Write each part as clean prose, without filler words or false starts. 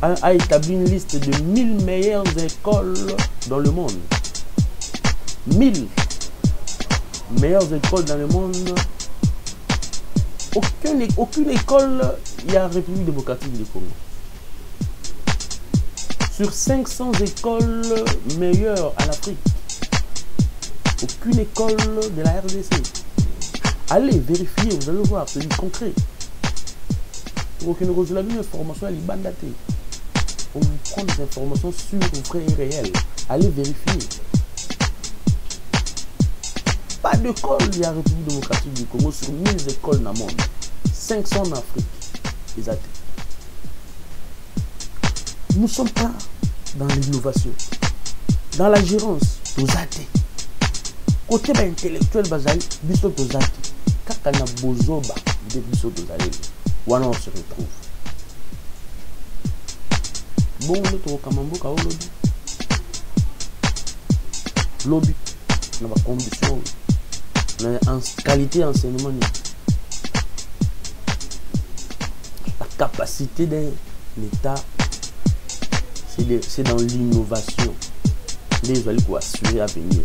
a établi une liste de 1000 meilleures écoles dans le monde. 1000 meilleures écoles dans le monde. Aucune école, il y a République démocratique du Congo. Sur 500 écoles meilleures en Afrique, aucune école de la RDC. Allez vérifier, vous allez voir, c'est du concret. Pour aucune raison, la information, elle est bandatée. On vous prend des informations sûres, vraies et réelles. Allez vérifier. Pas d'école, il y a République démocratique du Congo sur 1000 écoles dans le monde. 500 en Afrique. Les athées. Nous ne sommes pas dans l'innovation, dans la gérance, nos athées. Côté intellectuel, bazali, biso nos athées. Quand on a besoin de biso nos athées, où on se retrouve. Bon, nous avons kamambo ka lobby. Lobby, on a condition, on a qualité d'enseignement. La capacité d'un État, c'est dans l'innovation. Les allez pour assurer l'avenir.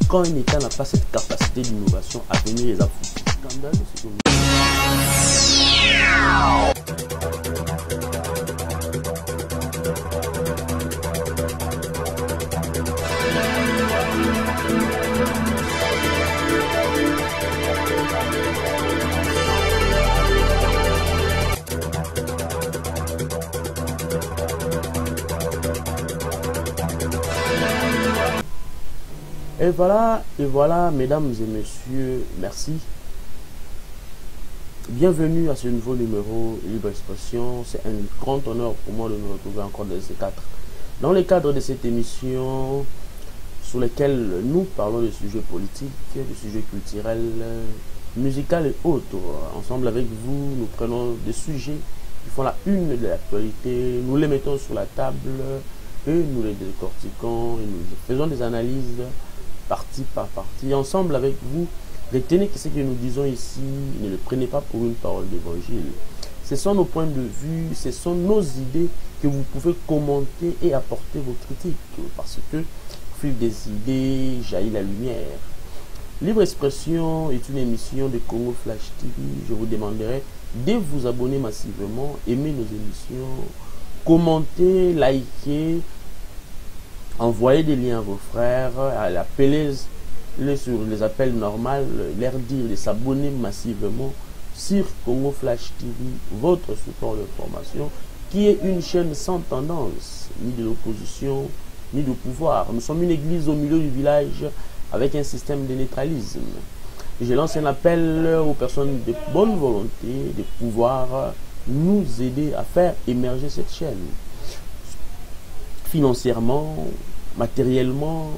Quand un État n'a pas cette capacité d'innovation, à venir les affronter. Scandaleux, c'est comme Et voilà, mesdames et messieurs, merci. Bienvenue à ce nouveau numéro Libre Expression. C'est un grand honneur pour moi de nous retrouver encore dans le cadre de cette émission sur laquelle nous parlons de sujets politiques, de sujets culturels, musicaux et autres. Ensemble avec vous, nous prenons des sujets qui font la une de l'actualité, nous les mettons sur la table et nous les décortiquons et nous faisons des analyses partie par partie. Ensemble avec vous, retenez que ce que nous disons ici, ne le prenez pas pour une parole d'évangile. Ce sont nos points de vue, ce sont nos idées que vous pouvez commenter et apporter vos critiques. Parce que, au fil des idées, jaillit la lumière. Libre Expression est une émission de Congo Flash TV. Je vous demanderai de vous abonner massivement, aimer nos émissions, commenter, liker, envoyer des liens à vos frères, appeler sur les appels normaux, leur dire de s'abonner massivement sur Congo Flash TV, votre support d'information, qui est une chaîne sans tendance, ni de l'opposition, ni du pouvoir. Nous sommes une église au milieu du village avec un système de neutralisme. Je lance un appel aux personnes de bonne volonté de pouvoir nous aider à faire émerger cette chaîne. Financièrement, matériellement,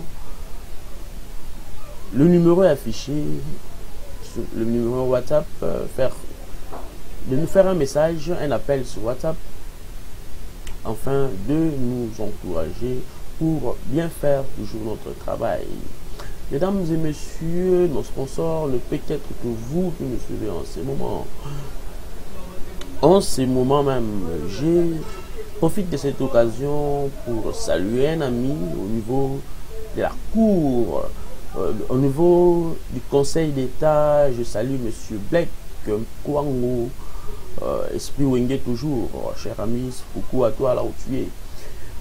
le numéro est affiché, le numéro WhatsApp, de nous faire un message, un appel sur WhatsApp, afin de nous encourager pour bien faire toujours notre travail. Mesdames et messieurs, nos sponsors, le peut-être que vous qui me suivez en ce moment. En ce moment même, j'ai profite de cette occasion pour saluer un ami au niveau de la Cour, au niveau du Conseil d'État. Je salue M. Blake Kwango, Esprit Wenge toujours, cher ami, coucou à toi là où tu es.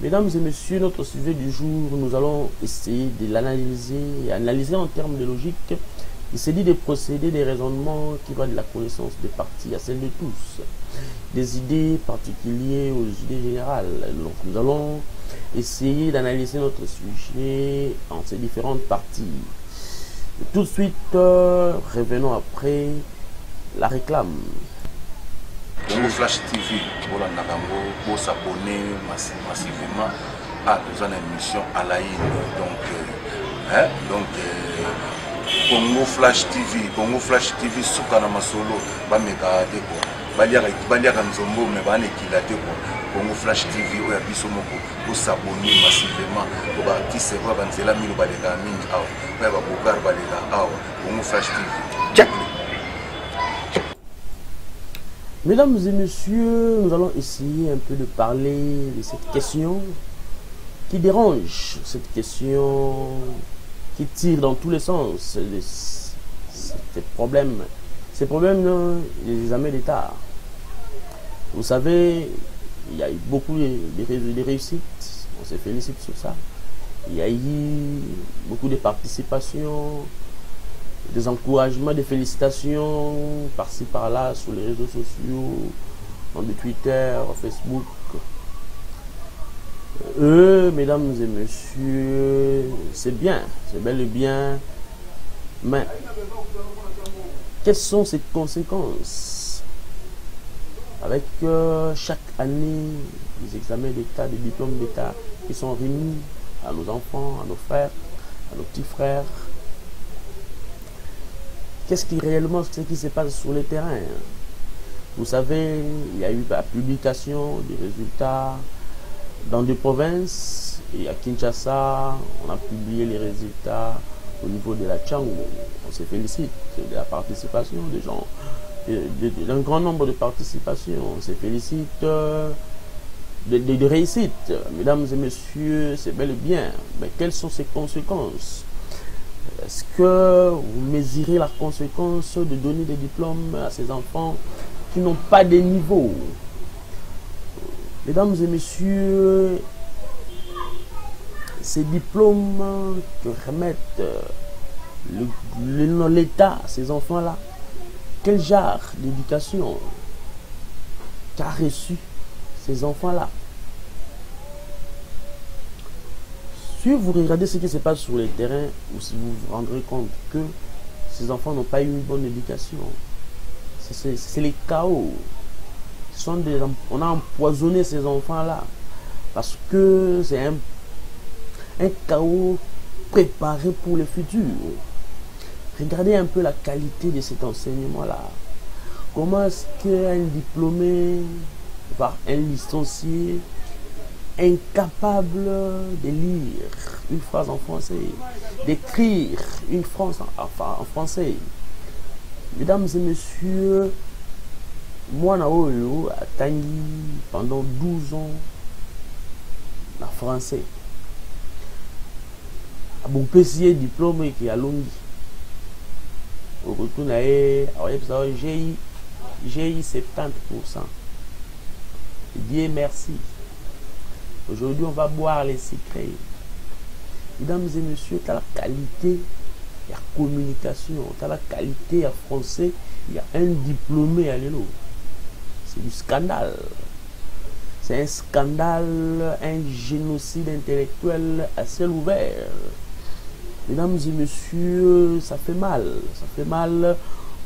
Mesdames et messieurs, notre sujet du jour, nous allons essayer de analyser en termes de logique. Il s'est dit de procéder des raisonnements qui vont de la connaissance des partis à celle de tous, des idées particulières aux idées générales. Donc nous allons essayer d'analyser notre sujet en ces différentes parties. Et tout de suite, revenons après la réclame. Congo Flash TV, pour s'abonner massivement à une émission à la Congo Flash TV, Soukana Masolo, Bameka Deko, Baliaka Nzombo, mais Banekila Deko, Congo Flash TV, ou Abisomoko, pour s'abonner massivement, pour artiste, pour Banzela Milo Balega Mingi, pour Bakar Balega, Congo Flash TV. Mesdames et messieurs, nous allons essayer un peu de parler de cette question qui dérange, cette question qui tire dans tous les sens, ces problèmes des examens d'État. Vous savez, il y a eu beaucoup de réussites, on se félicite sur ça. Il y a eu beaucoup de participation, des encouragements, des félicitations par-ci par-là sur les réseaux sociaux, dans le Twitter, Facebook. Mesdames et messieurs, c'est bien, c'est bel et bien, mais quelles sont ces conséquences avec chaque année les examens d'État, des diplômes d'État qui sont remis à nos enfants, à nos frères, à nos petits frères? Qu'est-ce qui réellement se passe sur le terrain? Vous savez, il y a eu la publication des résultats dans des provinces, et à Kinshasa, on a publié les résultats au niveau de la Tchango. On se félicite de la participation des gens, d'un grand nombre de participations. On se félicite de réussites. Mesdames et messieurs, c'est bel et bien. Mais quelles sont ces conséquences? Est-ce que vous mesurez la conséquence de donner des diplômes à ces enfants qui n'ont pas de niveau? Mesdames et messieurs, ces diplômes que remettent l'État à ces enfants-là, quel genre d'éducation qu'a reçu ces enfants-là? Si vous regardez ce qui se passe sur le terrain, ou si vous vous rendrez compte que ces enfants n'ont pas eu une bonne éducation, c'est les chaos. On a empoisonné ces enfants-là parce que c'est un chaos préparé pour le futur. Regardez un peu la qualité de cet enseignement-là. Comment est-ce qu'un diplômé, voire un licencié, incapable de lire une phrase en français, d'écrire une phrase en français? Mesdames et messieurs, moi, Naoyo, a tangi pendant 12 ans en français. A bon PC diplôme qui a longi. Au retour, j'ai eu 70%. Dieu merci. Aujourd'hui, on va boire les secrets. Mesdames et messieurs, tu as la qualité, il y a communication, tu as la qualité à français, il y a un diplômé à l'élo. C'est du scandale. C'est un scandale, un génocide intellectuel à ciel ouvert. Mesdames et messieurs, ça fait mal. Ça fait mal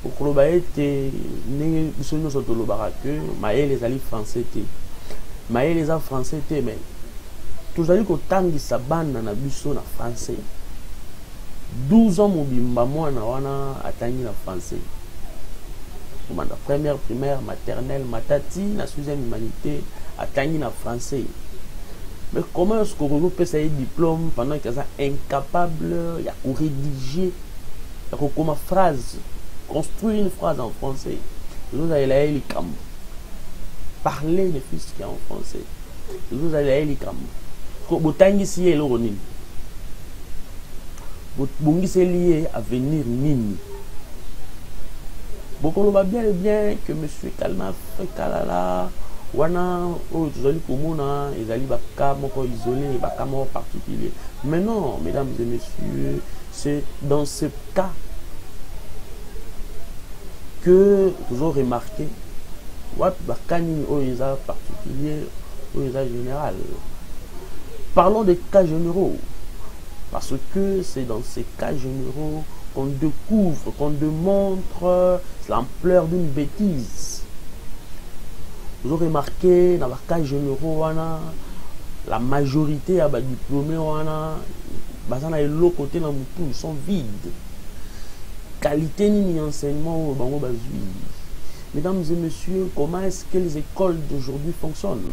pour que les alliés français. Mais les alliés français, mais tous les temps qui s'abandonnent dans le français. 12 ans, moi, atteint le français. La première primaire, maternelle, matati, la deuxième humanité, atteint le français. Mais comment est-ce qu'on peut faire un diplôme pendant qu'ils sont incapables de rédiger, de phrase, construire une phrase en français? Vous allez les camps. Parler de fils qui est en français. Vous allez les camps. Vous avez ici le ronin. Vous avez lié à venir nini. Beaucoup va bien que M. Kalma Kalala, wana oh tuzali komona ezali baka moko isolé, baka moko particulier. Mais non, mesdames et messieurs, c'est dans ce cas que vous avez remarqué wat bakani o isa particulier, o isa général. Parlons des cas généraux, parce que c'est dans ces cas généraux qu'on découvre, qu'on démontre l'ampleur d'une bêtise. Vous avez remarqué dans les cas généraux, la majorité des diplômés ils sont vides. Qualité ni enseignement. Mesdames et messieurs, comment est-ce que les écoles d'aujourd'hui fonctionnent?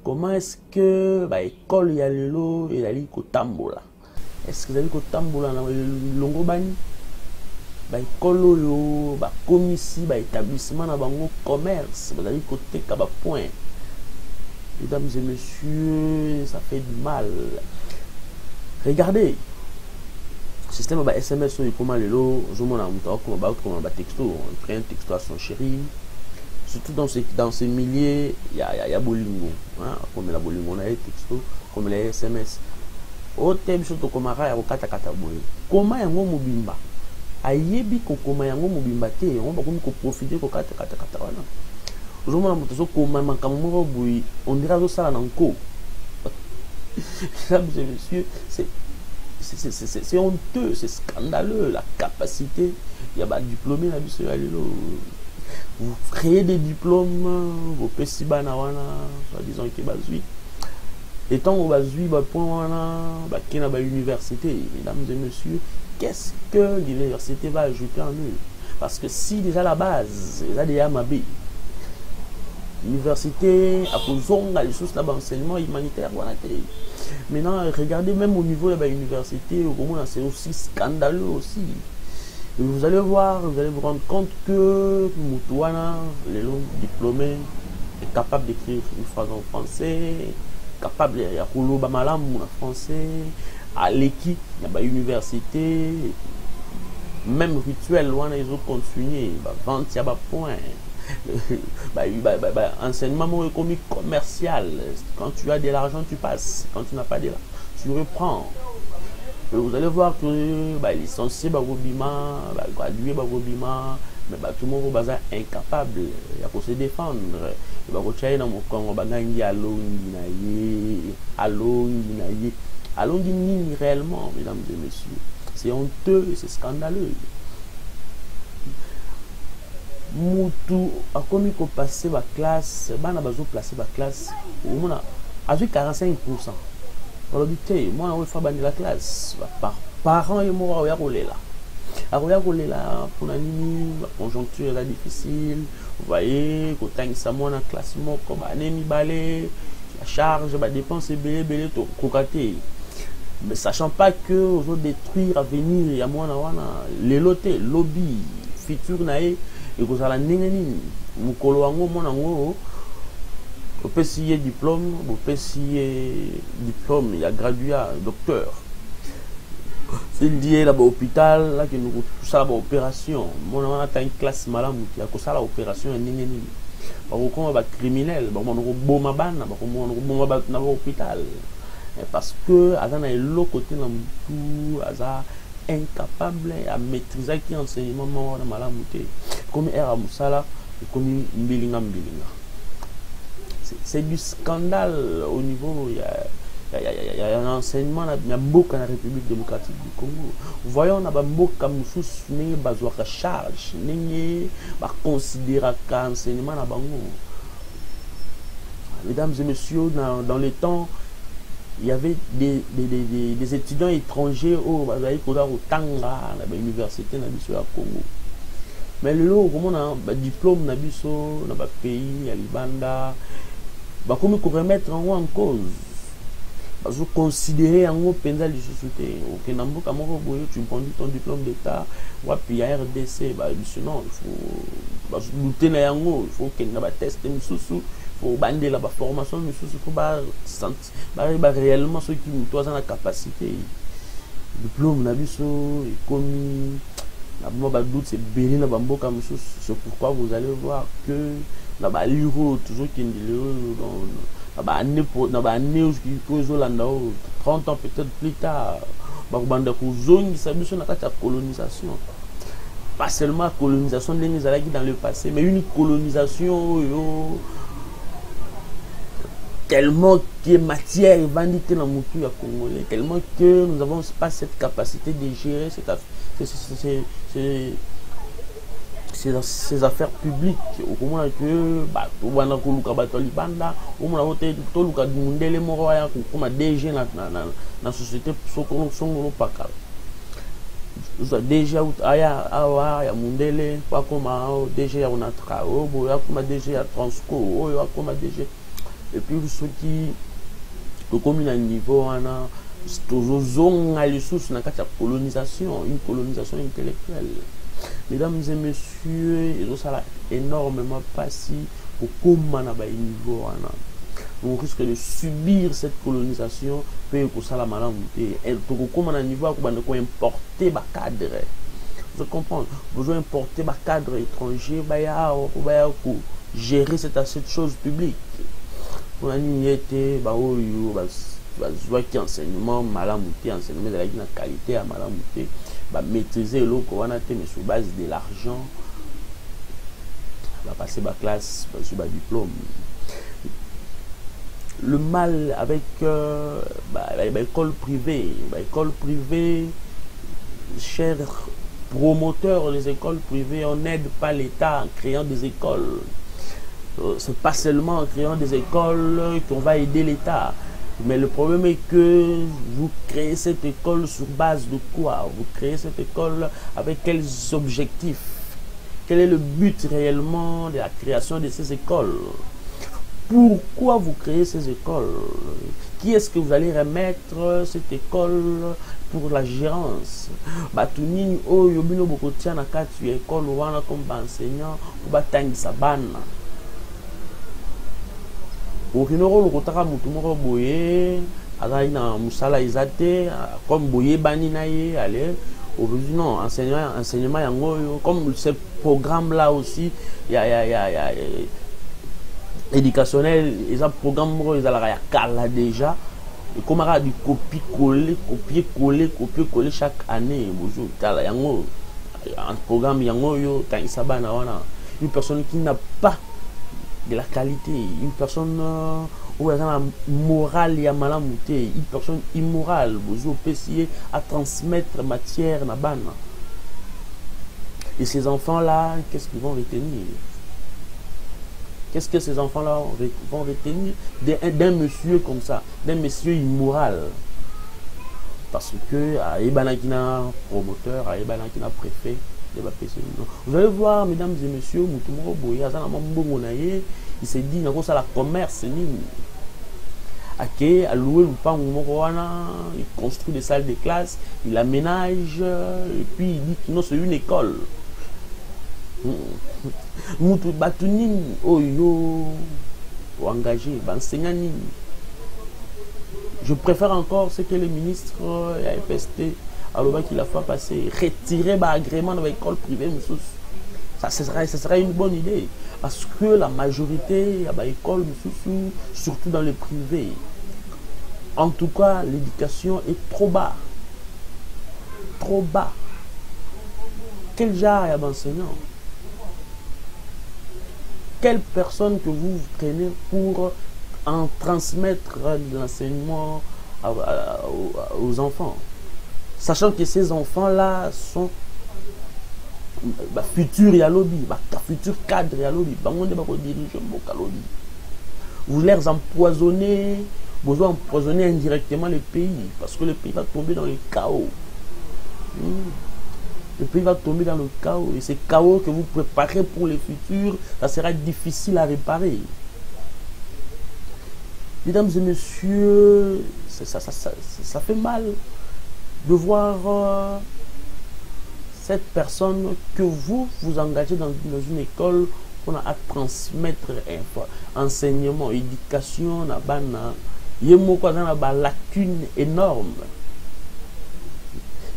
Comment est-ce que l'école y a est allée au tambola? Est-ce que vous allez au tambola dans le longo bani? ba école yo ba comme ici ba établissement na bango commerce ba dali côté ka ba point. Mesdames et messieurs, ça fait du mal. Regardez, système ba SMS ou comment lelo je m'en am ta comme ba texto, on prend un texto à son chéri. Surtout dans ces milliers, il y a bolingo, hein, comme la bolingo na texto, comme les SMS. Au thème surtout comme ara ya kata kata boy. Comment yango mobimba? Ayebi ko koma yango mobimba te, on va comme ko profiter ko kata kata kata wana. Ozomona moto so koma makambo moko boy, on dirait zo sala nanko. Mesdames et messieurs, c'est honteux, c'est scandaleux la capacité. Il y a des diplômés là biso alelo. Vous créez des diplômes, vous pesi bana wana, disons que bazui. Et tant que bazui ba point wana, ba kina ba université, mesdames et messieurs, qu'est-ce que l'université va ajouter en eux? Parce que si déjà la base, il y a des Yamabé, l'université a posé les sources d'enseignement humanitaire. Maintenant, regardez même au niveau de l'université, c'est aussi scandaleux aussi. Et vous allez voir, vous allez vous rendre compte que Moutouana, les longs diplômés, est capable d'écrire une phrase en français, capable de rouler malam en français, à l'équipe, il y a l'université, même rituel, ils ont continué, vente, il y a point. Enseignement économique commercial, quand tu as de l'argent tu passes, quand tu n'as pas de l'argent tu reprends. Et vous allez voir que licencié Bagobima, gradué Bagobima, mais tout le monde est incapable de se défendre. Il va continuer dans mon camp, allons réellement, mesdames et messieurs. C'est honteux et c'est scandaleux. Moutou a commis qu'on passait ma classe, bana bazo placé ma classe, on a avec 45%. On a dit, moi on va faire la classe, par parents et moi on va rouler là. À rouler là pour la conjoncture là difficile. Vous voyez, quand on ça moi en classement comme anémie balai, la charge, la dépense est belé tout cocaté. Mais sachant pas que on va détruire à venir, il y a moi les lotés, lobby, futur naé. Et vous allez n'engagner mukolo wango mona ngo opesiye diplôme il y a gradué docteur c'est lié là bas hôpital là que nous ça ba opération mona wana ta une classe malamu qui a ko sala opération n'engagner ba ko ba criminel ba mona ko boma bana ba ko mona ko boma ba na hôpital parce que azana elo côté na mutu aza incapable à maîtriser qui enseignement dans malamouté comme era musala comme mbilinga c'est du scandale au niveau il y a un enseignement il y a beaucoup dans la République démocratique du Congo. Voyons na bambo comme sous né bazwa ka charge n'est ba considérer qu'enseignement na bango. Mesdames et messieurs, dans les temps il y avait des étudiants étrangers au Tanga, à l'université au Congo. Mais le lot, comme on a un diplôme dans le pays, à Libanda, comme on remettre en cause. Parce que considérer en haut pénal de société. Ok, tu prends ton diplôme d'état, ou puis à RDC, sinon il faut lutter dans il faut qu'il y ait un test sous. Pour bander la formation, mais il faut réellement ceux qui ont la capacité. Le diplôme, et comme c'est béni, c'est pourquoi vous allez voir que toujours qui est 30 ans peut-être plus tard, colonisation. Pas seulement la colonisation dans le passé, mais une colonisation tellement que matière est vendue dans le monde congolais, tellement que nous n'avons pas cette capacité de gérer ces affaires publiques. Au moment que la société déjà ya mundele pas comme déjà on a travaux comme déjà transco comme déjà et puis ceux qui comme il a un niveau on a toujours zone à les sources na colonisation, une colonisation intellectuelle. Mesdames et messieurs, ça énormément passé pour comment on a niveau. On risque de subir cette colonisation, puis que ça la malade et comment on a niveau pour importer ma cadre. Vous comprenez? Vous importer ma cadre étranger, pour gérer cette chose publique. On a n'y été, qui enseignement malamouté, enseignement de la qualité à malamouté, maîtriser l'eau qu'on a mais sur base de l'argent, passer ma classe sur ma diplôme. Le mal avec l'école privée, chers promoteurs des écoles privées, on n'aide pas l'État en créant des écoles. C'est pas seulement en créant des écoles qu'on va aider l'État. Mais le problème est que vous créez cette école sur base de quoi? Vous créez cette école avec quels objectifs? Quel est le but réellement de la création de ces écoles? Pourquoi vous créez ces écoles? Qui est-ce que vous allez remettre cette école pour la gérance? Batunini o yobino bokotia na kati école wana comme enseignant ou batangisa bana. Okinoro lokotaka mutu moko boye azali na musala izate comme boye bani na ye allez aujourd'hui non enseignement yango comme ce programme là aussi il y a éducationnel ils ont programme ils ont la kala déjà et comme à du copier coller chaque année bonjour kala yango un programme yango yo tangisa bana wana une personne qui n'a pas de la qualité, une personne où elle a la morale et malamouté, une personne immorale, vous essayez à transmettre matière na bana. Et ces enfants-là, qu'est-ce qu'ils vont retenir? Qu'est-ce que ces enfants-là vont retenir d'un monsieur comme ça, d'un monsieur immoral? Parce que à Ebanakina promoteur, à Ebanakina préfet, vous allez voir, mesdames et messieurs, il s'est dit, il la commerce, il construit des salles de classe, il aménage, et puis il dit que non, c'est une école. Je préfère encore ce que le ministre a FST alors qu'il a fait passer, retirer l'agrément dans l'école privée, ça serait une bonne idée. Parce que la majorité de l'école, surtout dans le privé, en tout cas, l'éducation est trop bas. Trop bas. Quel genre y a d'enseignants? Quelle personne que vous prenez pour en transmettre l'enseignement aux enfants? Sachant que ces enfants-là sont futurs yalobi, futurs cadres yalobi, vous les empoisonnez, vous empoisonnez indirectement le pays, parce que le pays va tomber dans le chaos. Le pays va tomber dans le chaos, et ce chaos que vous préparez pour le futur, ça sera difficile à réparer. Mesdames et messieurs, ça fait mal de voir cette personne que vous engagez dans une école pour à transmettre enseignement, éducation, il y a une lacune énorme.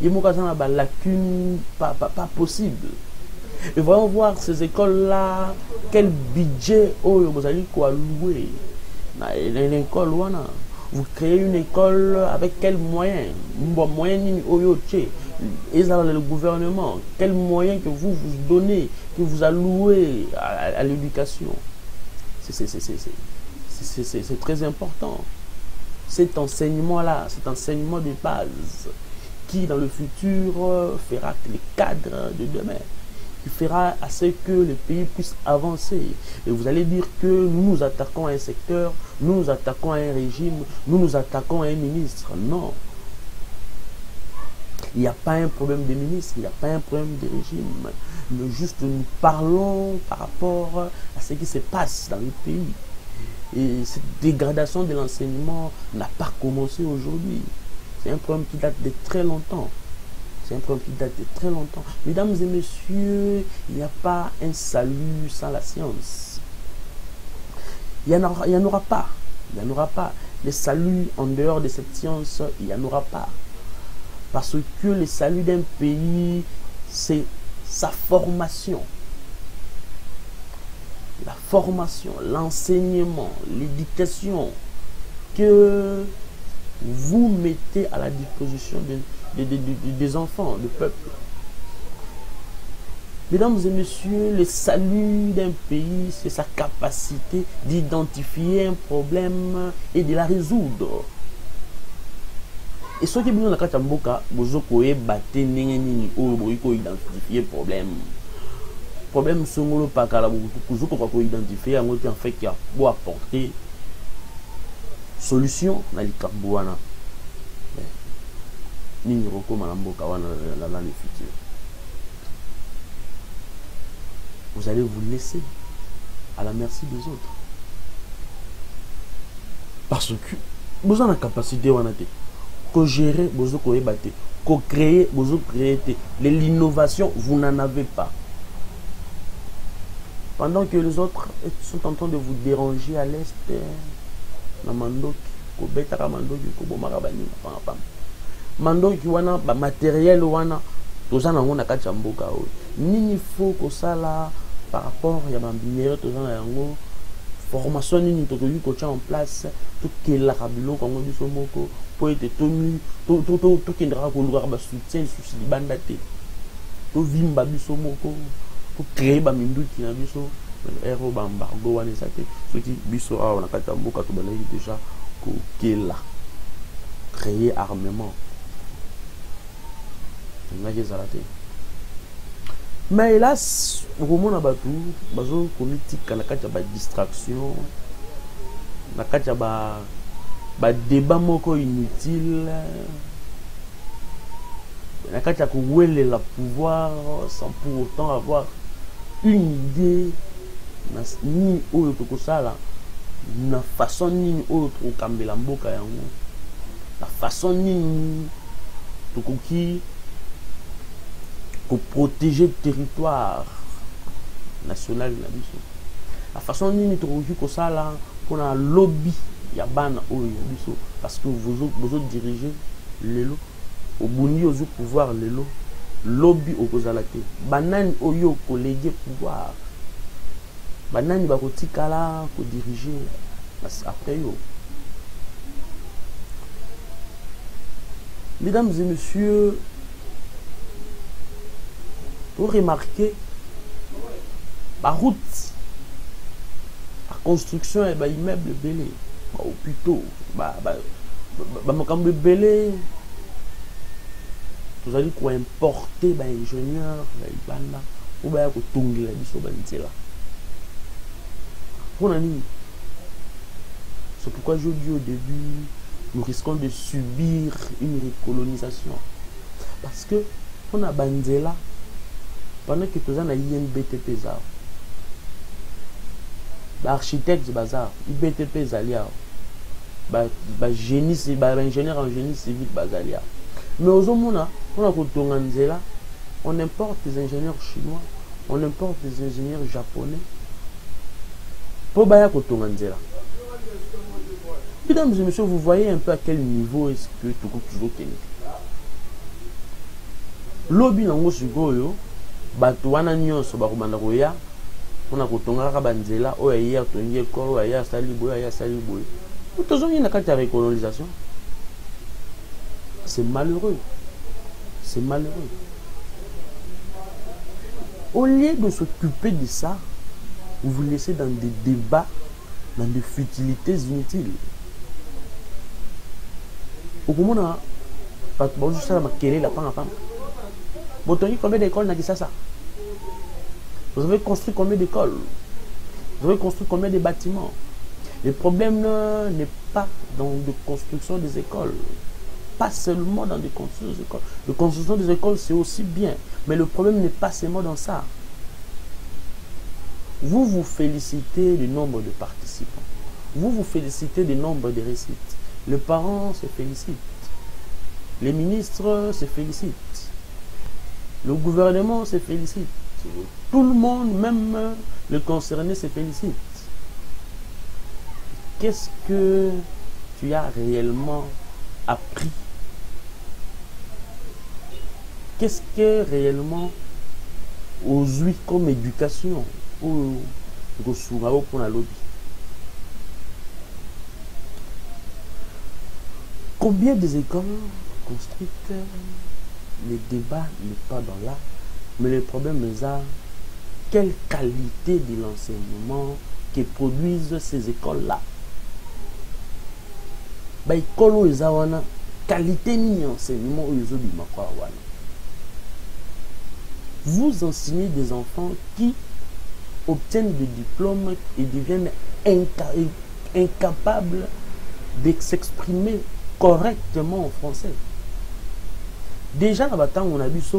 Il y a une lacune pas possible. Et voyons voir ces écoles-là, quel budget vous allez allouer. L'école, vous créez une école avec quels moyens? Et le gouvernement, quels moyens que vous donnez, que vous allouez à l'éducation? C'est très important. Cet enseignement-là, cet enseignement de base, qui dans le futur fera les cadres de demain, qui fera à ce que le pays puisse avancer. Et vous allez dire que nous nous attaquons à un secteur, nous nous attaquons à un régime, nous nous attaquons à un ministre. Non. Il n'y a pas un problème de ministre, il n'y a pas un problème de régime. Mais juste nous parlons par rapport à ce qui se passe dans le pays. Et cette dégradation de l'enseignement n'a pas commencé aujourd'hui. C'est un problème qui date de très longtemps. C'est un problème qui date de très longtemps. Mesdames et messieurs, il n'y a pas un salut sans la science. Il n'y en aura pas. Il n'y en aura pas. Le salut en dehors de cette science, il n'y en aura pas. Parce que le salut d'un pays, c'est sa formation. La formation, l'enseignement, l'éducation que vous mettez à la disposition des enfants, du peuple. Mesdames et messieurs, le salut d'un pays, c'est sa capacité d'identifier un problème et de la résoudre. Et ce qui est bien dans le mboka, vous avez battu identifier le problème. Le problème, c'est que vous avez identifié en fait qui a pour apporter solution dans les carbouana. Ni recommande dans le futur. Vous allez vous laisser à la merci des autres. Parce que vous avez la capacité de gérer, vous avez battu, de créer, vous avez créé. L'innovation, vous n'en avez pas. Pendant que les autres sont en train de vous déranger à l'est, Mandoki, Mandoki wana ba matériel wana tozana ngona kacha mboka o nini faut que ça là par rapport ya ba minéraux tozana yango formation nini tokoki ko en place tout que la kabilo kongo biso moko po ete tonu to kendra ko luka ba soutien sur libanda te to vimba biso moko to créer ba minduki na biso ero ba embargo wana ça te soki biso a na kacha mboka to balayi déjà ko kela créer armement. Mais hélas, au moment où bazo politique na kati ba distraction, na kati ba débat moko inutile, na kati ko wele la pouvoir sans pour autant avoir une idée ni autre que ça là, na façon ni autre au kambela mboka yango, la façon ni tokoki pour protéger le territoire national. La façon dont nous avons ça là, pour un lobby, il y a parce que vous dirigez les lots, au bout au pouvoir les lots, lobby au Kozalate, banane au yo collègue pouvoir, banane va kotikala pour diriger après yo. Mesdames et messieurs, vous remarquez la route, la construction et les immeubles belés, ou plutôt, belé, vous allez importer les ingénieurs, ou bien vous tongler les biso. C'est pourquoi je dis au début, nous risquons de subir une recolonisation. Parce que on a Banzela. Pendant que tu as un INBTP, l'architecte bazar, IBTP zalia, génie, ingénieur en génie civil bazalia. Mais aux hommes, on importe des ingénieurs chinois, on importe des ingénieurs japonais. Pour baya kotonganzela. Mesdames et messieurs, vous voyez un peu à quel niveau est-ce que tout toujours tenu. Lobby nango sikoyo. Batuana nyonso bakomanda koya pona kotonga banzela oyo hier tongi ekolo oyo ya sali boy tozongi na kati ya recolonisation. C'est malheureux, c'est malheureux. Au lieu de s'occuper de ça, vous vous laissez dans des débats, dans des futilités inutiles. Au moment où vous avez combien d'écoles dans Kisasa? Vous avez construit combien d'écoles? Vous avez construit combien de bâtiments? Le problème n'est pas dans la construction des écoles. Pas seulement dans la construction des écoles. La construction des écoles, c'est aussi bien. Mais le problème n'est pas seulement dans ça. Vous vous félicitez du nombre de participants. Vous vous félicitez du nombre de réussites. Les parents se félicitent. Les ministres se félicitent. Le gouvernement se félicite. Tout le monde, même les concernés, se félicite. Qu'est-ce que tu as réellement appris? Qu'est-ce que réellement aujourd'hui comme éducation ou pour la lobby? Combien des écoles construites? Les débats n'est pas dans là, mais le problème est là. Quelle qualité de l'enseignement que produisent ces écoles-là? École qualité ni enseignement vous enseignez des enfants qui obtiennent des diplômes et deviennent incapables de s'exprimer correctement en français. Déjà, on a vu ça.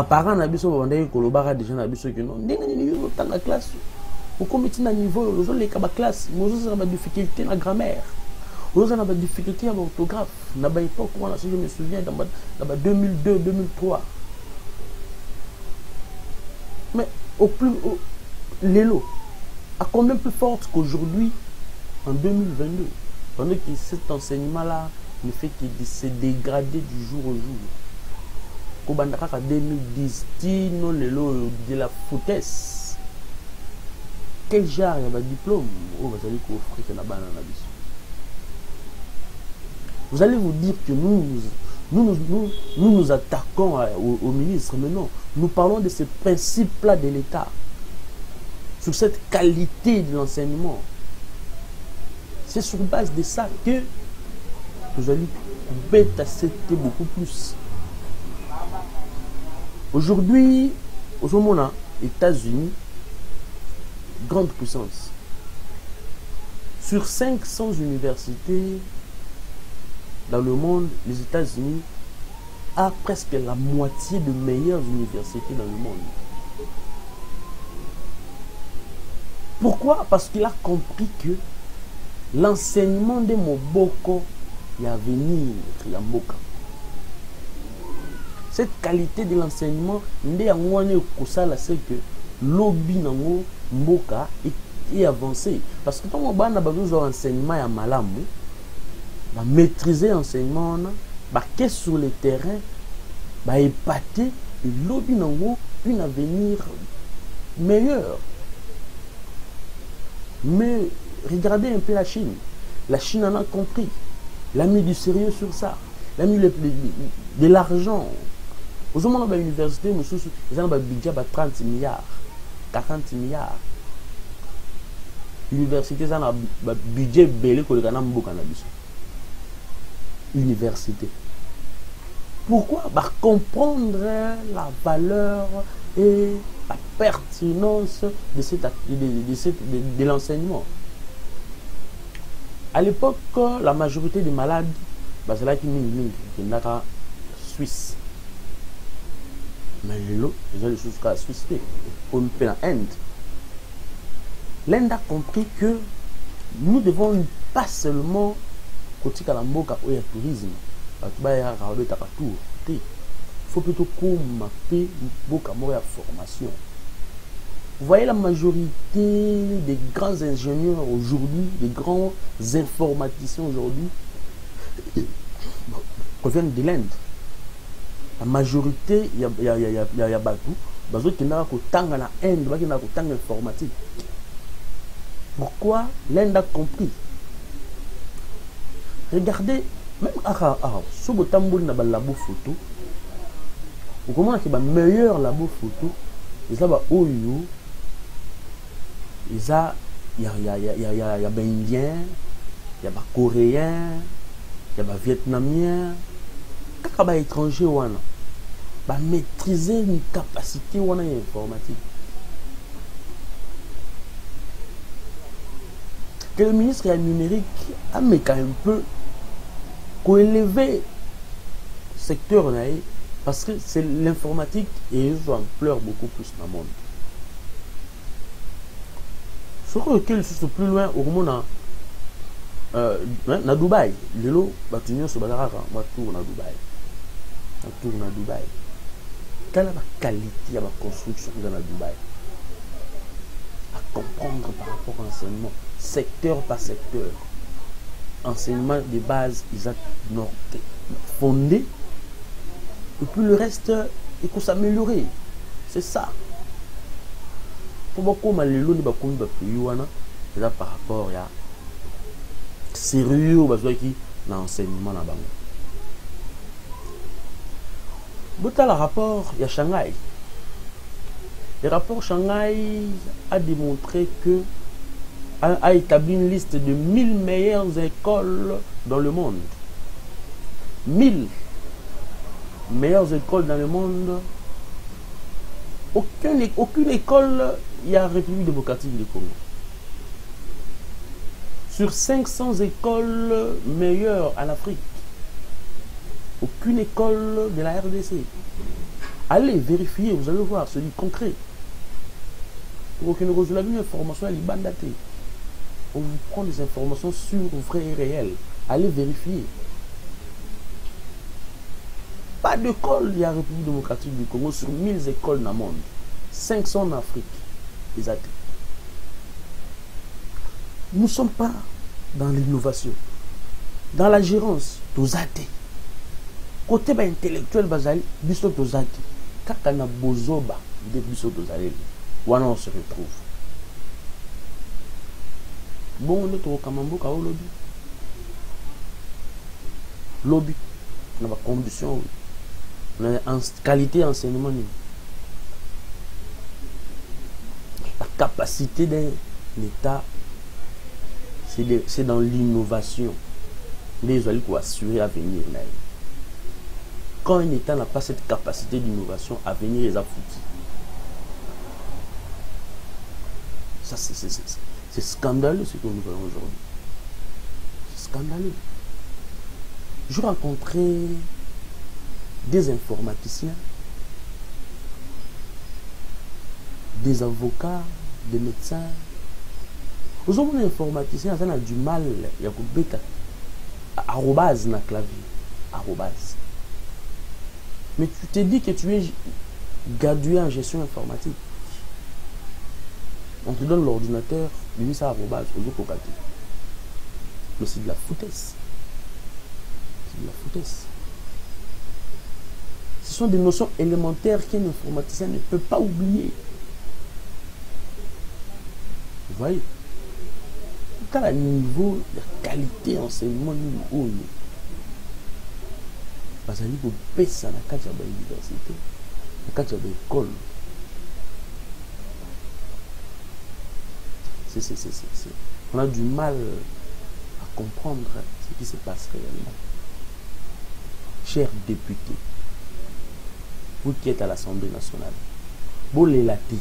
Parents na biso bandai kolobaka déjà na biso que non dans la classe au comité na niveau les autres les classe nous avons des difficultés na grammaire nous avons des difficultés en orthographe na ba époque moi je me souviens dans 2002 2003 mais l'élo a combien plus forte qu'aujourd'hui en 2022 pendant que cet enseignement là ne fait que se dégrader du jour au jour. En 2010, de la foutaise. Quel genre de diplôme vous allez vous dire que nous attaquons au ministre, mais non, nous parlons de ce principe-là de l'État, sur cette qualité de l'enseignement. C'est sur base de ça que vous allez bête accepter beaucoup plus. Aujourd'hui, aux États-Unis, grande puissance. Sur 500 universités dans le monde, les États-Unis a presque la moitié de meilleures universités dans le monde. Pourquoi? Parce qu'il a compris que l'enseignement de Moboko y a venir la Mboka. Cette qualité de l'enseignement, c'est que lobby nango Mboka est avancé. Parce que quand on a besoin d'enseignement à malamu, maîtriser l'enseignement, qu'est-ce sur le terrain, épater le lobby nango un avenir meilleur. Mais regardez un peu la Chine. La Chine en a compris. Elle a mis du sérieux sur ça. Elle a mis de l'argent. Aujourd'hui, dans l'université, ils ont un budget de 30 milliards, 40 milliards. L'université, ils ont un budget belé pour le Canada. Université. Pourquoi? Comprendre la valeur et la pertinence de l'enseignement. À l'époque, la majorité des malades, c'est là qui sont en Suisse. Mais les gens les choses la Suisse, on peut en Inde. L'Inde a compris que nous devons pas seulement côté Kalamboka ou tourisme, il faut plutôt qu'on m'appelle beaucoup de formation. Vous voyez la majorité des grands ingénieurs aujourd'hui, des grands informaticiens aujourd'hui, proviennent de l'Inde. La majorité, il y a Batou, qui n'a qu'au temps en Inde, qui n'a qu'au temps informatique. Pourquoi l'Inde a compris? Regardez, même si vous avez un labo photo, vous comprenez que le meilleur labo photo, il y a Oyo, il y a Indien, il y a Coréen, il y a Vietnamien. Quand les étrangers maîtriser une capacité informatique. Que le ministre numérique a mis quand même un peu pour élever le secteur parce que c'est l'informatique et ils ont ampleur beaucoup plus dans le monde. Ce recul sur plus loin au monde à Dubaï, les lots bâtiments sur Badaraka, tour à Dubaï. autour de Dubaï. Quelle est la qualité de la construction dans Dubaï? À comprendre par rapport à l'enseignement, secteur par secteur. Enseignement de base, ils ont fondé. Et puis le reste, il faut s'améliorer. C'est ça. Pour comment les lois ne sont pas par rapport à sérieux qui dans l'enseignement là-bas. Dans le rapport, il y a Shanghai. Le rapport Shanghai a démontré que a établi une liste de 1000 meilleures écoles dans le monde. 1000 meilleures écoles dans le monde. Aucune école, il y a République démocratique du Congo. Sur 500 écoles meilleures en Afrique, aucune école de la RDC. Allez vérifier, vous allez voir, c'est du concret. Pour que nous ayons une information à l'Ibandaté. On vous prend des informations sur vraies et réelles. Allez vérifier. Pas d'école, il y a la République démocratique du Congo sur 1000 écoles dans le monde. 500 en Afrique. Les athées. Nous ne sommes pas dans l'innovation. Dans la gérance, tous athées. Côté intellectuel, bazali, biso tous athées. Quand on a bozoba, des biso tous athées. Voilà, on se retrouve. Bon, on est au Kamambo, au lobby. Lobby. On a la condition. On a en qualité d'enseignement. La capacité d'un État, c'est dans l'innovation. Les gens qui assurer l'avenir. Quand un État n'a pas cette capacité d'innovation, l'avenir les a foutus. Ça, c'est scandaleux ce que nous voyons aujourd'hui. C'est scandaleux. Je rencontrais des informaticiens, des avocats, des médecins. Vous avez un informaticien qui a du mal à arrobase dans le clavier. Arrobase. Mais tu te dis que tu es gradué en gestion informatique. On te donne l'ordinateur, lui ça arrobase, aux autres côtés. Mais c'est de la foutaise. C'est de la foutaise. Ce sont des notions élémentaires qu'un informaticien ne peut pas oublier. Vous voyez? Quand à niveau de qualité d'enseignement, nous parce que nous payons ça dans la université, dans la école. On a du mal à comprendre ce qui se passe réellement. Chers députés, vous qui êtes à l'Assemblée nationale, vous les latés.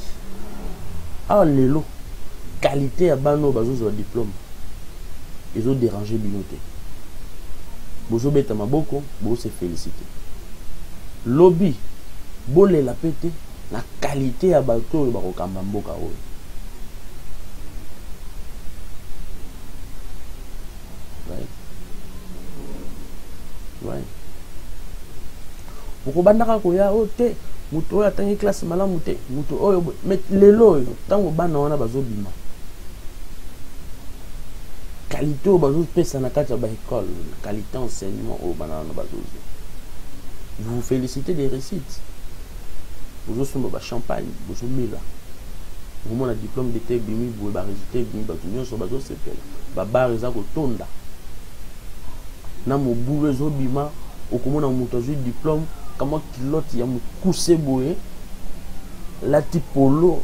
Ah, les lots, qualité à bano, bazo diplôme. Ils ont dérangé binoté. Bozo beta maboko, bozo se féliciter. Lobby, bo les la pété, la qualité à bateau, barokamba mboka oyo. Ouais. Pour bandaka koya ote muto oyo atangi classe malamu te muto oyo mais lelo oyo tango bana wana bazobima qualité o bazo pesa na kati ya ba école qualité enseignement o bana wana bazozo. Vous vous félicitez des réussites. Vous sommes ba champagne, vous sommes mila. Vous mon diplôme d'été bimi vous ba résultat bimi ba tout so bazo sepela. Ba bar eza ko tonda. Na mobu ezo bima okomona muto azui diplôme kama kilote ya mukuse boye la tipolo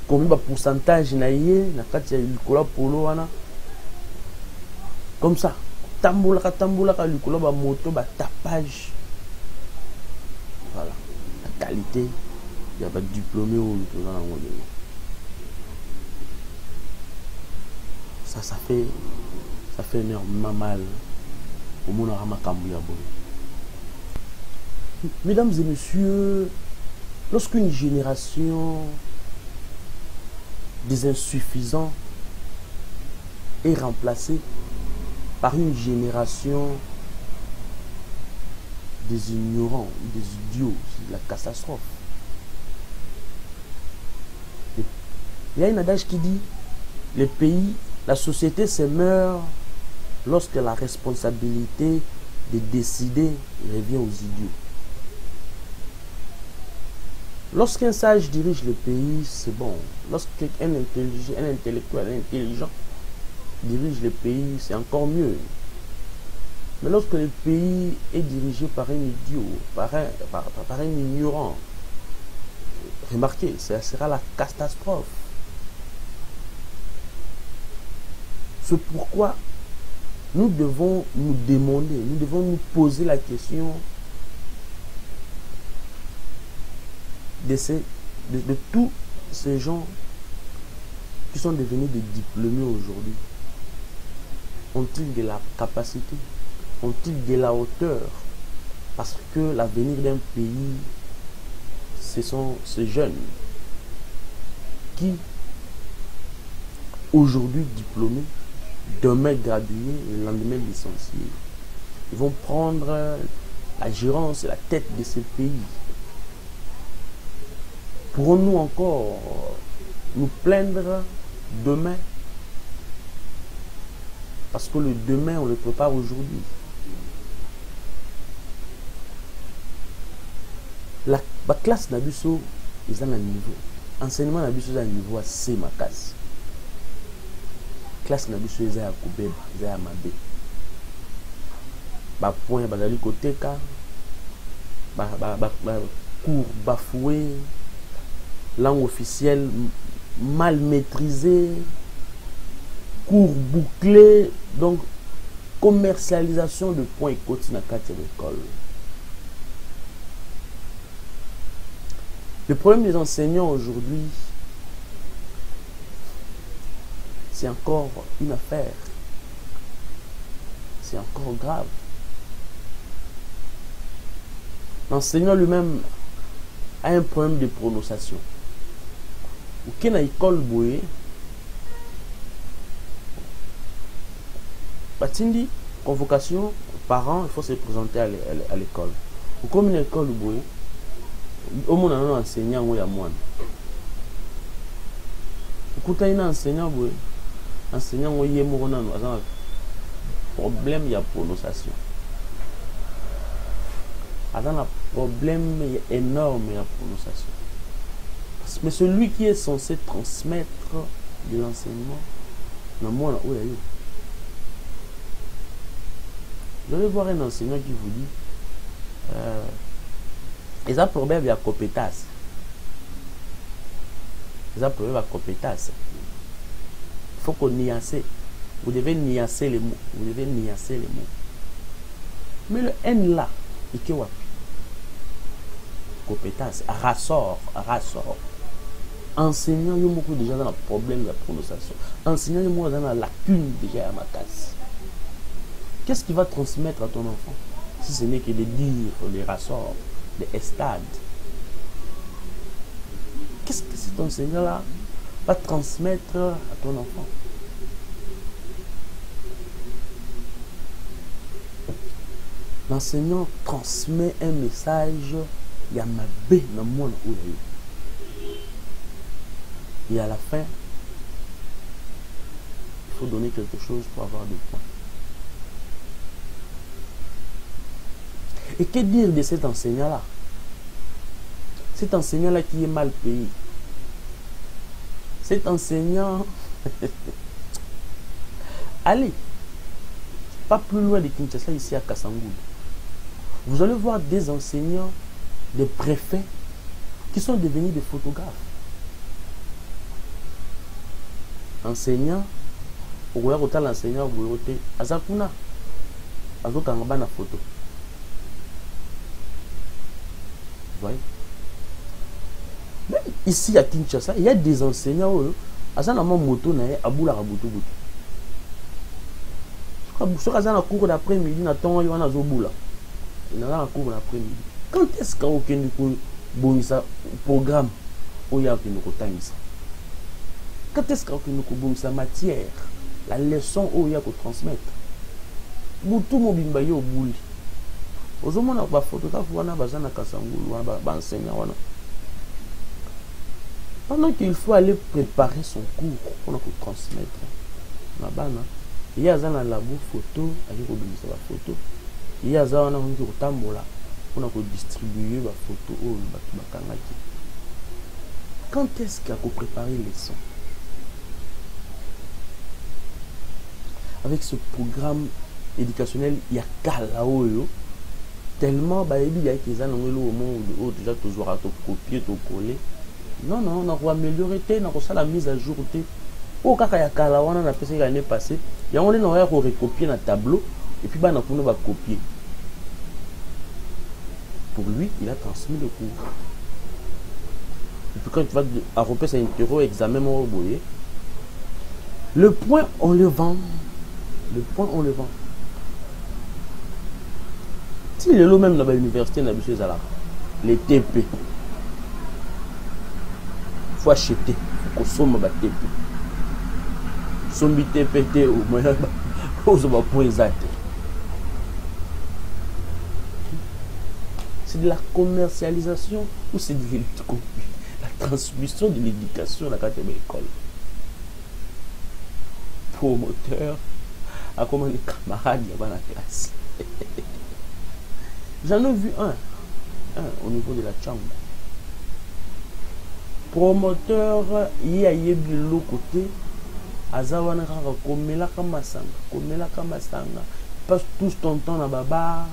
combien ba pourcentage na ye na kati ya likola polo wana comme ça tambola ka likola ba moto ba tapage. Voilà la qualité ya ba diplômé ou likola na ngolo. Ça fait énormément mal au monde à Ramakambuya. Mesdames et messieurs, lorsqu'une génération des insuffisants est remplacée par une génération des ignorants, des idiots, c'est la catastrophe. Il y a un adage qui dit, les pays, la société se meurt lorsque la responsabilité de décider revient aux idiots. Lorsqu'un sage dirige le pays, c'est bon. Lorsqu'un intellectuel, un intelligent dirige le pays, c'est encore mieux. Mais lorsque le pays est dirigé par un idiot, par un ignorant, remarquez, ça sera la catastrophe. C'est pourquoi nous devons nous demander, nous devons nous poser la question de tous ces gens qui sont devenus des diplômés aujourd'hui. Ont-ils de la capacité? Ont-ils de la hauteur? Parce que l'avenir d'un pays, ce sont ces jeunes qui, aujourd'hui diplômés, demain gradués, le lendemain licenciés, ils vont prendre la gérance et la tête de ce pays. Pourrons-nous encore nous plaindre demain? Parce que le demain, on le prépare aujourd'hui. La classe Nabuso, ils ont un niveau. Enseignement Nabuso, ils ont un niveau assez macasse. Classe Nabuso, ils ont un Koubeba, ils ont un Mabé. Ba point, bazali côté ka. Cours bafoué. Langue officielle mal maîtrisée, cours bouclés, donc commercialisation de points et côtés dans la l'école. Le problème des enseignants aujourd'hui, c'est encore une affaire. C'est encore grave. L'enseignant lui-même a un problème de prononciation. Ou qu'il y a une école bouée, Batindi, convocation, parents, il faut se présenter à l'école. Ou comme une école bouée, au moins un enseignant ou un moine. Ou quand il y a un enseignant bouée, enseignant ou il y a un problème, il y a prononciation. Il y a un problème énorme de la prononciation. Mais celui qui est censé transmettre de l'enseignement, vous allez voir un enseignant qui vous dit ils ont problème de la compétence. Ils ont problème de la compétence. Il faut qu'on nuance. Vous devez nuancer les mots. Vous devez nuancer les mots. Mais le N là, il est quoi? Compétence, rassort. Enseignant, il y a beaucoup déjà dans le problème de la prononciation. Enseignant, il y a dans la lacune déjà à ma case. Qu'est-ce qu'il va transmettre à ton enfant si ce n'est que de dire les rassorts, les estades? Qu'est-ce que cet enseignant-là va transmettre à ton enfant? L'enseignant transmet un message. Il y a ma bé dans le monde où il est. Et à la fin, il faut donner quelque chose pour avoir des points. Et que dire de cet enseignant-là? Cet enseignant-là qui est mal payé. Cet enseignant... Allez, pas plus loin de Kinshasa, ici à Kassangoul. Vous allez voir des enseignants, des préfets qui sont devenus des photographes. Enseignant, au revoir l'enseignant, au revoir Azakuna, Azokangaba na photo. Vous voyez? Même ici à Kinshasa, il y a des enseignants, Azanama moto na Aboula Rabutu Butu. Ce qu'on a un cours d'après-midi, il y a un zoboula. Il y a un cours d'après-midi. Quand est-ce qu'on a un programme où il y a un ça? Quand est-ce qu'on a une matière, la leçon où il y a qu'on transmettre? Boutou mo bimbaye au bouli. ozomona ba photographe wana bazana kasangulu wana ba enseignant wana. Pendant qu'il faut aller préparer son cours pour nous transmettre na bana, il y a un labo photo avec obéissance la photo. Il y a un on dit otambola pour nous distribuer la photo au bakangaki. Quand est-ce qu'il faut préparer les leçons? Avec ce programme éducationnel, il y a Kalaoyo. Tellement, il y a des gens qui ont déjà toujours à copier, à coller. Non, non, on va améliorer, on va la mise à jour. Au cas où il y a Kalawana, on a fait l'année passée, il y a un moment où on va recopier un tableau et puis on va copier. Pour lui, il a transmis le cours. Et puis quand tu vas à repérer cet interro, examen, le point, on le vend. Le point, on le vend. Si les lots même dans l'université, les TP, il faut acheter, il faut consommer les TP. Sombi TP, au moins, c'est de la commercialisation ou c'est de la transmission de l'éducation dans la école. Promoteur, à comment les camarades il y a dans la classe. J'en ai vu un au niveau de la chambre. Promoteur, il y a eu de l'autre côté. Azawana komela kamasanga, passe tout ton temps dans babar,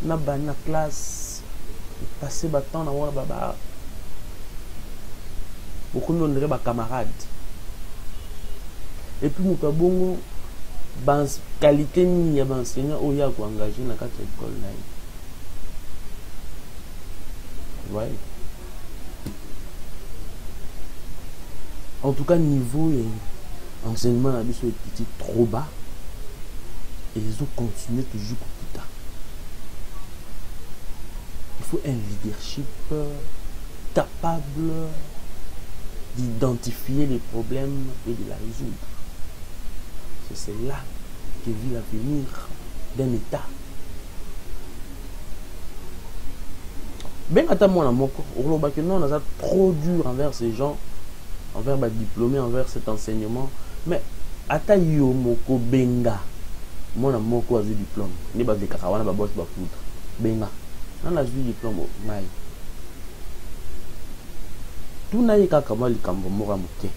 na bana classe, passer temps dans la babar. Beaucoup de gens sont camarades. Et puis mon kabongo, ban qualité ni ya enseignant ou ya ko engagé dans quatre école là. Ouais. En tout cas niveau enseignement a été trop bas et ils ont continué toujours plus tard. Il faut un leadership capable d'identifier les problèmes et de la résoudre. C'est là que vit l'avenir d'un État. Ben attends moi non, on a trop dur envers ces gens, envers les diplômés, envers cet enseignement. Mais ata yo moko benga mona moko azu diplôme ni ba de kakawana ba boss ba poudre benga na azu diplôme ngai tout na yika kama likambo moko moke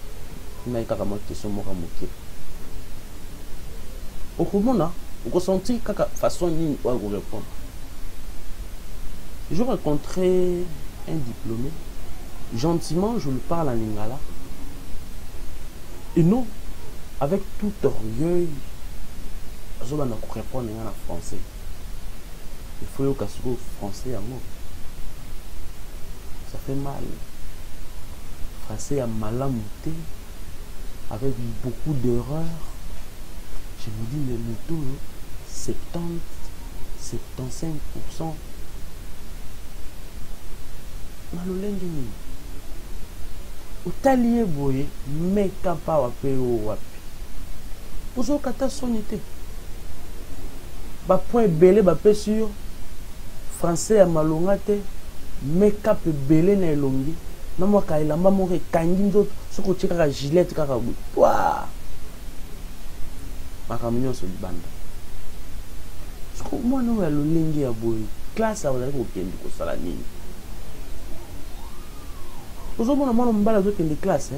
tout na yika kama question moko moke okomona okosenti kaka façon ni wa répondre. Je rencontrais un diplômé gentiment, je lui parle en lingala et non avec tout orgueil, je vais répondre en français. Il faut que je français à moi. Ça fait mal. Français à malamouté, avec beaucoup d'erreurs. Je me dis, mais moto, 70, 75%. Malolengini. Otalié boye, mais kapa wape o wapi. Vous avez kata sonité. Ba point belé ba pe sur français à malongate, make-up belé na elongi. Na mo ka ilamba mo ke kangi nzoto soko cheka ka gilet kaka bu. Wa. Makamunyo so banda. Soko mo na wa lolengi ya boy. Classe a wala ko kendi ko sala nini. Vous avez un mbala de classe,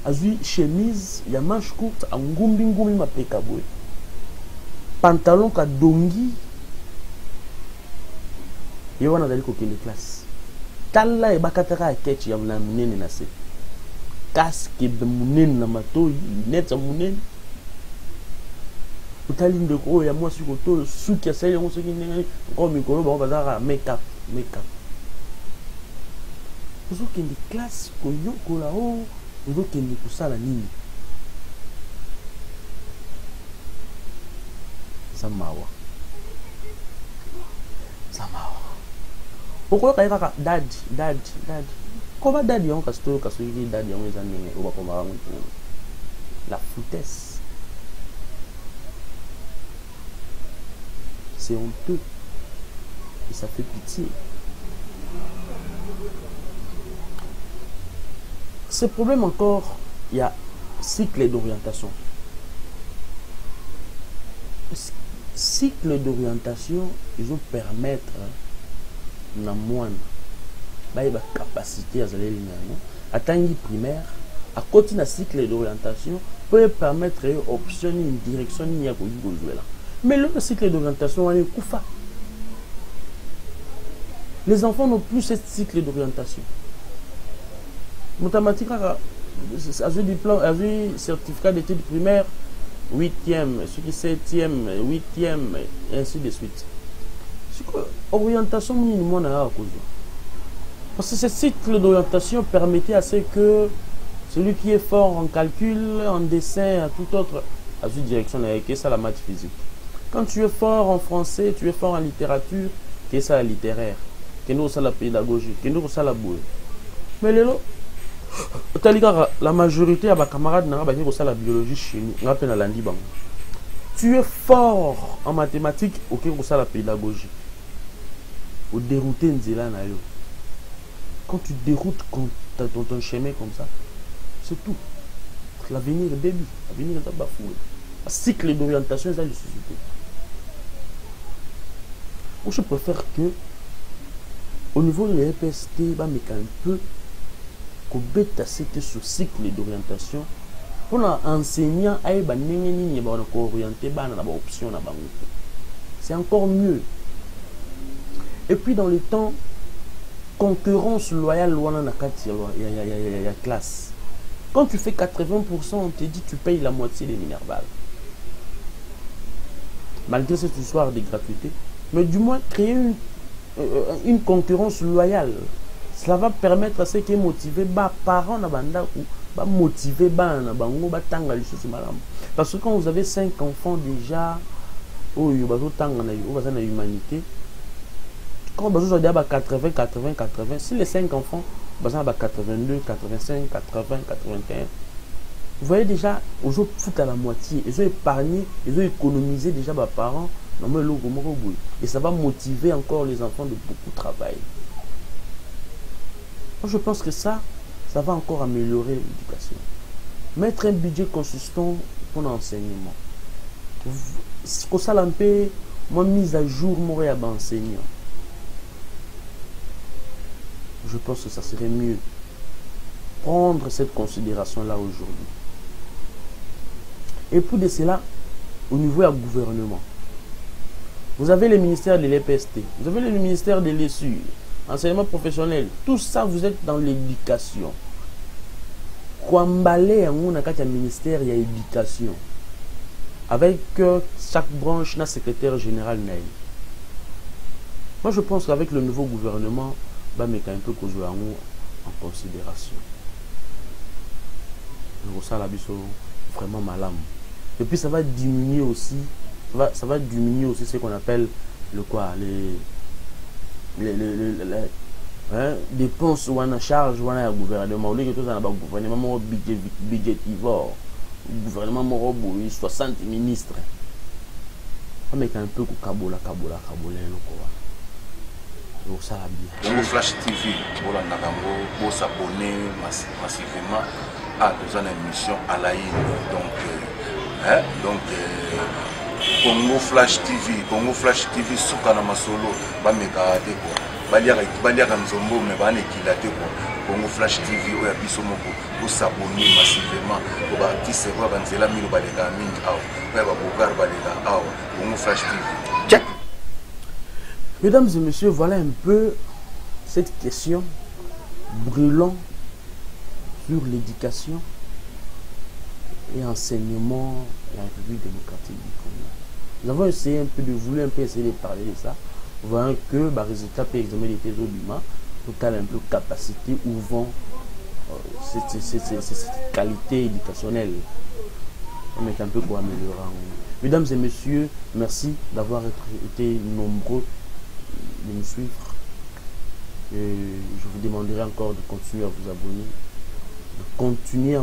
azui chemise, ya manche courte, ngumbi ma pekaboué. Pantalon ka dongi. Et on a d'aller coquer les classes. Tala et bakatara a ketch ya mna munene na se. Casque de munene na mato, lunettes à munene. Utaline de gros, ya moi sur koto, souki ya sayi, on se dit, encore micro, on va dire make-up. Vous avez des classes qui sont là-haut, vous avez des classes la ligne. Ça m'a pourquoi il y a dad comment dad yon kasto yi dad yon ezanene oba komara la foutaise. C'est honteux. et ça fait pitié. Ce problème encore, il y a cycle d'orientation. Cycle d'orientation, ils vont permettre na moine ba capacité à aller à tangi primaire à côté na cycle d'orientation peut permettre option une direction ni ya ko là. Mais le cycle d'orientation on est kufa. Les enfants n'ont plus ce cycle d'orientation. Mathématiques a eu diplôme, a eu certificat d'études primaires 8e, ce qui 7e, 8e, et ainsi de suite. Orientation minimum à cause. Parce que ce cycle d'orientation permettait à ce que celui qui est fort en calcul, en dessin, à tout autre, à une direction avec ça la maths physique. Quand tu es fort en français, tu es fort en littérature, qu'est ça la littéraire, qu'est ça la pédagogie, qu'est ça la bouée. Mais la majorité de mes camarades n'ont pas la biologie chimie. Tu es fort en mathématiques, ok, pour ça la pédagogie. Au dérouter quand tu déroutes ton chemin comme ça, c'est tout. L'avenir est début, l'avenir est bafoué. Un cycle d'orientation, c'est la société. Moi, je préfère que, au niveau de l'EPST, il un peu c'était ce cycle d'orientation pour l'enseignant à orienter option. C'est encore mieux. Et puis dans le temps, concurrence loyale, il y a classe. Quand tu fais 80%, on te dit tu payes la moitié des minervales. Malgré cette histoire de gratuité, mais du moins créer une concurrence loyale. Cela va permettre à ceux qui sont motivés, parents ou motiver parce que quand vous avez 5 enfants déjà, humanité, quand vous avez 80, 80, 80, si les 5 enfants, vous avez 82, 85, 80, 81, vous voyez déjà, ils ont foutu à la moitié, ils ont épargné, ils ont économisé déjà vos parents, et ça va motiver encore les enfants de beaucoup travailler. Je pense que ça va encore améliorer l'éducation. Mettre un budget consistant pour l'enseignement. Pour ça, moi, mise à jour, moi, à enseignant. Je pense que ça serait mieux. Prendre cette considération-là aujourd'hui. Et pour de cela, au niveau du gouvernement, vous avez le ministère de l'EPST, vous avez le ministère de l'ESU, enseignement professionnel, tout ça, vous êtes dans l'éducation. Kwambale, on a un ministère, il y a l'éducation. Avec chaque branche, un secrétaire général. Moi, je pense qu'avec le nouveau gouvernement, on va mettre un peu en considération. Ça, vraiment malade. Et puis, ça va diminuer aussi, ça va diminuer aussi ce qu'on appelle le quoi, dépenses ou en charge ou en gouvernement. Au lieu que tout ça, gouvernement budgétivore, gouvernement 60 ministres. On met un peu kabola. Donc ça va bien. Congo Flash TV, vous s'abonner massivement à deux ans d'émission à la Congo Flash TV, Soukana Masolo, Bameka Deko, Baliaka Nzombo, mais Banekilate Congo Flash TV, Oyabisomoko, vous s'abonner massivement, vous bâtissez quoi, Banzela Milo Balega Ming, Babogar Balega, Congo Flash TV. Check. Mesdames et messieurs, voilà un peu cette question brûlante sur l'éducation et enseignement de la République démocratique du Congo. Nous avons essayé un peu essayer de parler de ça, voyant que le résultat peut examiner les thèses au Lima, pour un peu capacité ou vend cette qualité éducationnelle. On est un peu pour améliorer. Mesdames et messieurs, merci d'avoir été nombreux de nous suivre. Et je vous demanderai encore de continuer à vous abonner, de continuer à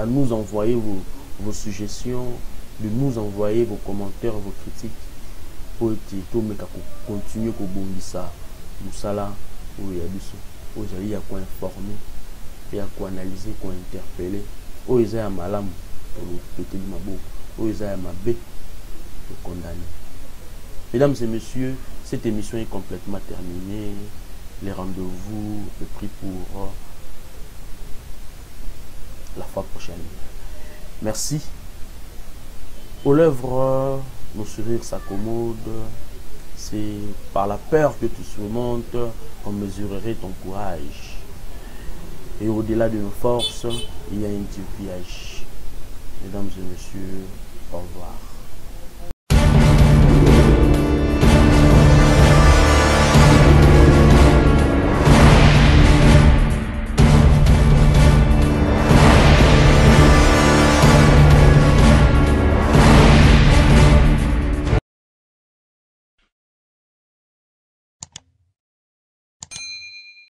nous envoyer vos suggestions, de nous envoyer vos commentaires, vos critiques. pour continuer à bongisa musala ou ya biso ozali ya ko informer ya ko analyser ko interpeller o eza ya malamu pour péter maboko o eza ya mabe pour condamner. Mesdames et messieurs, cette émission est complètement terminée. Les rendez-vous est pris pour la fois prochaine. Merci. Aux lèvres, nos sourires s'accommodent. C'est par la peur que tu surmontes qu'on mesurerait ton courage. Et au-delà de nos forces, il y a un Dieu qui agit. Mesdames et messieurs, au revoir.